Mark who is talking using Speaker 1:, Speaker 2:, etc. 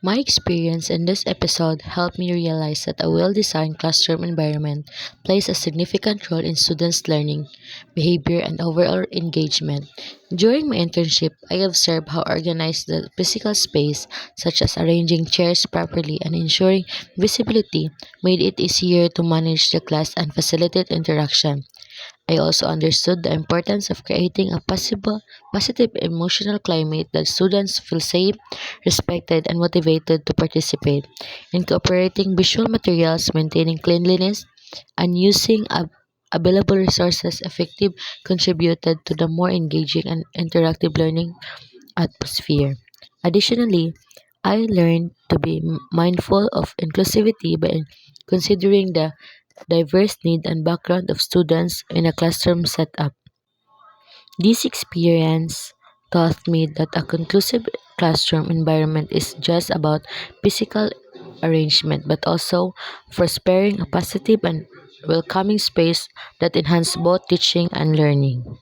Speaker 1: My experience in this episode helped me realize that a well designed classroom environment plays a significant role in students' learning, behavior, and overall engagement. During my internship, I observed how organized the physical space, such as arranging chairs properly and ensuring visibility, made it easier to manage the class and facilitate interaction. I also understood the importance of creating a positive emotional climate that students feel safe, respected, and motivated to participate. Incorporating visual materials, maintaining cleanliness, and using available resources effective contributed to the more engaging and interactive learning atmosphere. Additionally, I learned to be mindful of inclusivity by considering the diverse need and background of students in a classroom setup. This experience taught me that a conclusive classroom environment is just about physical arrangement but also fostering a positive and welcoming space that enhance both teaching and learning.